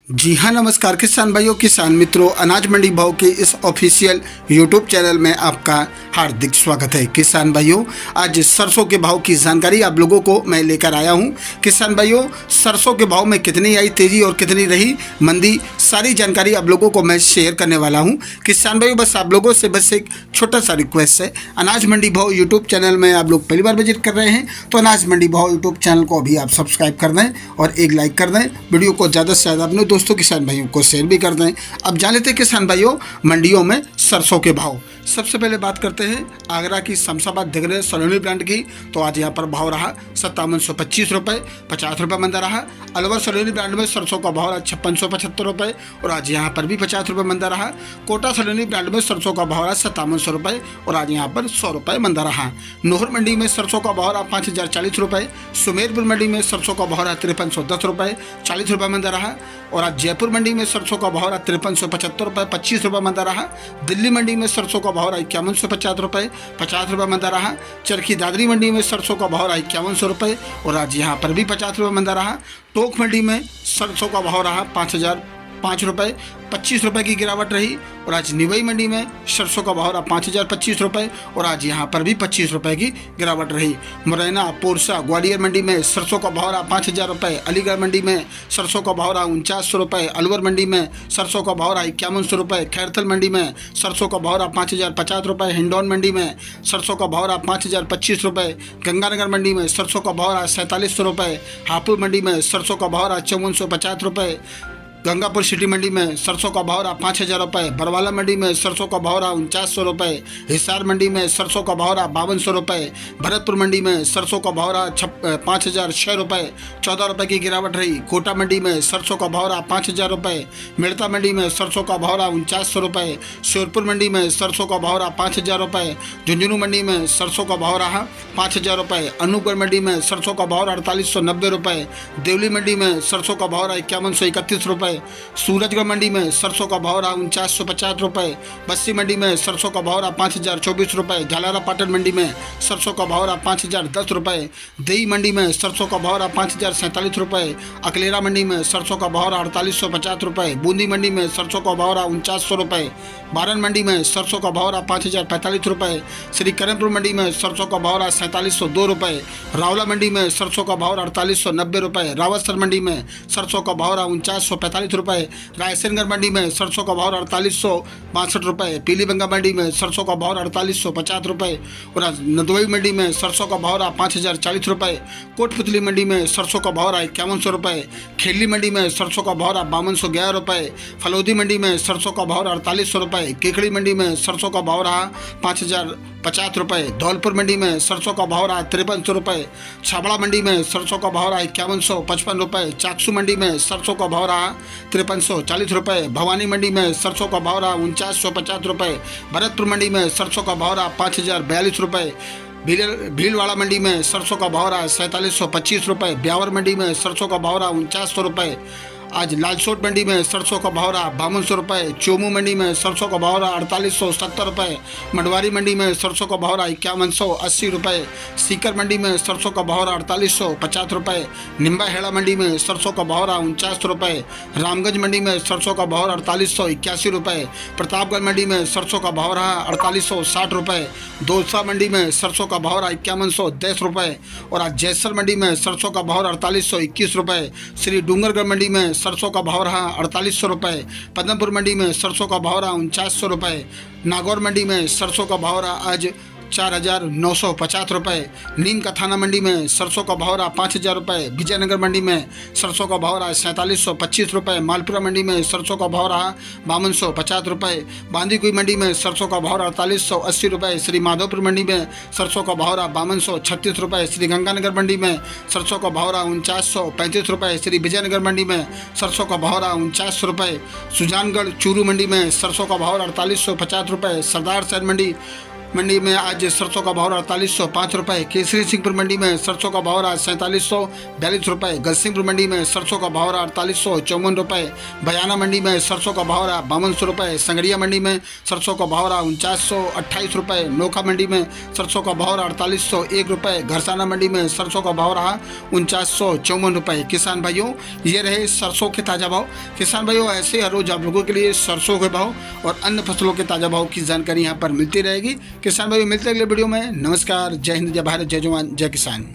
जी हाँ, नमस्कार किसान भाइयों, किसान मित्रों। अनाज मंडी भाव के इस ऑफिशियल यूट्यूब चैनल में आपका हार्दिक स्वागत है। किसान भाइयों, आज सरसों के भाव की जानकारी आप लोगों को मैं लेकर आया हूँ। किसान भाइयों, सरसों के भाव में कितनी आई तेजी और कितनी रही मंदी, सारी जानकारी आप लोगों को मैं शेयर करने वाला हूँ। किसान भाइयों, बस आप लोगों से बस एक छोटा सा रिक्वेस्ट है। अनाज मंडी भाव यूट्यूब चैनल में आप लोग पहली बार विजिट कर रहे हैं तो अनाज मंडी भाव यूट्यूब चैनल को अभी आप सब्सक्राइब कर दें और एक लाइक कर दें। वीडियो को ज़्यादा से ज़्यादा अपने दोस्तों किसान भाइयों को शेयर भी कर दें। अब जान लेते हैं किसान भाइयों मंडियों में सरसों के भाव। सबसे पहले बात करते हैं आगरा की शमशाबाद दिग्गज सलोनी ब्रांड की। तो आज यहाँ पर भाव रहा 5725 रुपये, 50 रुपये मंदा रहा। अलवर सलोनी ब्रांड में सरसों का भाव रहा 5675 रुपये और आज यहाँ पर भी 50 रुपये मंदा रहा। कोटा सलोनी ब्रांड में सरसों का भाव रहा 5700 रुपये और आज यहाँ पर 100 रुपये मंदा रहा। नोहर मंडी में सरसों का भाव रहा 5040 रुपये। सुमेरपुर मंडी में सरसों का भाव रहा 5310 रुपये, 40 रुपये मंदा रहा। और आज जयपुर मंडी में सरसों का भाव रहा 5375 रुपये, 25 रुपये मंदा रहा। दिल्ली मंडी में सरसों का भाव रहा 5150 रुपये, 50 रुपये मंदा रहा। चरखी दादरी मंडी में सरसों का भाव रहा 5100 रुपये और आज यहाँ पर भी 50 रुपये मंदा रहा। टोंक मंडी में सरसों का भाव रहा 5005 रुपये, 25 रुपये की गिरावट रही। और आज निवई मंडी में सरसों का भाव रहा 5025 रुपये और आज यहाँ पर भी 25 रुपये की गिरावट रही। मुरैना, पोरसा, ग्वालियर मंडी में सरसों का भाव रहा 5000 रुपये। अलीगढ़ मंडी में सरसों का भाव रहा 4900 रुपये। अलवर मंडी में सरसों का भाव रहा 5100 रुपये। खैरथल मंडी में सरसों का भाव रहा 5050 रुपये। हिंडौन मंडी में सरसों का भाव रहा 5025 रुपये। गंगानगर मंडी में सरसों का भाव रहा 4700 रुपये। हापुड़ मंडी में सरसों का भाव रहा 5450 रुपये। गंगापुर सिटी मंडी में सरसों का भाव रहा 5000 रुपये। बरवाला मंडी में सरसों का भाव रहा 4900 रुपये। हिसार मंडी में सरसों का भाव रहा 5200 रुपये। भरतपुर मंडी में सरसों का भाव रहा 5006 रुपये, 14 रुपये की गिरावट रही। कोटा मंडी में सरसों का भाव रहा 5000 रुपये। मेड़ता मंडी में सरसों का भाव रहा 4900 रुपये। श्योरपुर मंडी में सरसों का भाव रहा 5000 रुपये। झुंझुनू मंडी में सरसों का भाव रहा 5000 रुपये। अनूपगढ़ मंडी में सरसों का भाव रहा 4890 रुपये। देवली मंडी में सरसों का भाव रहा 5131 रुपये। सूरजगढ़ मंडी में सरसों का भाव रहा 4950 रुपये। बस्सी मंडी में सरसों का भाव रहा 5024 रुपये। झालारा पाटन मंडी में सरसों का भाव रहा 5010 रुपये। देई मंडी में सरसों का भाव रहा 5047 रुपये। अकलेरा मंडी में सरसों का भाव रहा 4850 रुपये। बूंदी मंडी में सरसों का भाव रहा 4900 रुपये। बारन मंडी में सरसों का भाव रहा 5045 रुपये। श्री करणपुर मंडी में सरसों का भाव रहा 4702 रुपये। रावला मंडी में सरसों का भाव रहा 4890 रुपये। रावतसर मंडी में सरसों का भाव रहा 4945 रुपये। रायसेनगढ़ मंडी में सरसों का भाव 4862 रुपये। पीलीबंगा मंडी में सरसों का भाव 4850 रुपये और नदवाई मंडी में सरसों का भाव 5040 रुपये। कोटपुतली मंडी में सरसों का भाव 5100 रुपये। खेली मंडी में सरसों का भाव 5211 रुपये। फलौदी मंडी में सरसों का भाव 4800 रुपये। केकड़ी मंडी में सरसों का भाव रहा 5050 रुपये। धौलपुर मंडी में सरसों का भाव रहा 5300 रुपये। छाबड़ा मंडी में सरसों का भाव रहा 5155 रुपये। चाकसू मंडी में सरसों का भाव रहा 5340 रुपये। भवानी मंडी में सरसों का भाव रहा 4950 रुपये। भरतपुर मंडी में सरसों का भाव रहा 5042 रुपये। भीलवाड़ा मंडी में सरसों का भाव रहा 4725 रुपये। ब्यावर मंडी में सरसों का भाव रहा 4900 रुपये। आज लालसोट मंडी में सरसों का भाव रहा 5200 रुपये। चोमू मंडी में सरसों का भाव रहा 4870 रुपये। मंडवारी मंडी में सरसों का भाव रहा 5180 रुपये। सीकर मंडी में सरसों का भाव रहा 4850 रुपये। निम्बा हेड़ा मंडी में सरसों का भाव रहा 49 रुपये। रामगंज मंडी में सरसों का भाव रहा 4881 रुपये। प्रतापगढ़ मंडी में सरसों का भाव रहा 4860 रुपये। दौसा मंडी में सरसों का भाव रहा 5110 रुपये और आज जैसर मंडी में सरसों का भाव रहा 4821 रुपये। श्री डूंगरगढ़ मंडी में सरसों का भाव रहा 4800 रुपये। पद्मपुर मंडी में सरसों का भाव रहा 4900 रुपये। नागौर मंडी में सरसों का भाव रहा आज 4950 रुपये। नीम का थाना मंडी में सरसों का भाव रहा 5000 रुपये। विजयनगर मंडी में सरसों का भाव रहा 4725 रुपये। मालपुरा मंडी में सरसों का भाव रहा 5250 रुपये। बांदीकुई मंडी में सरसों का भाव रहा 4880 रुपये। श्री माधोपुर मंडी में सरसों का भाव रहा 5236 रुपये। श्री गंगानगर मंडी में सरसों का भाव रहा 4935 रुपये। श्री विजयनगर मंडी में सरसों का भाव रहा 4900 रुपये। सुजानगढ़ चूरू मंडी में सरसों का भाव 4850 रुपये। सरदार सैन मंडी मंडी में आज सरसों का भाव 4805 रुपये। केसरी सिंहपुर मंडी में सरसों का भाव 4742 रुपये। गजसिंहपुर मंडी में सरसों का भाव 4854 रुपये। बयाना मंडी में सरसों का भाव 5200 रुपये। संगरिया मंडी में सरसों का भाव 4928 रुपये। नोखा मंडी में सरसों का भाव 4801 रुपये। घरसाना मंडी में सरसों का भाव रहा 4954 रुपये। किसान भाइयों, ये रहे सरसों के ताज़ा भाव। किसान भाइयों, ऐसे हर रोज आप लोगों के लिए सरसों के भाव और अन्य फसलों के ताज़ा भाव की जानकारी यहाँ पर मिलती रहेगी। किसान भाइयों, मिलते अगले वीडियो में। नमस्कार, जय हिंद, जय भारत, जय जवान, जय किसान।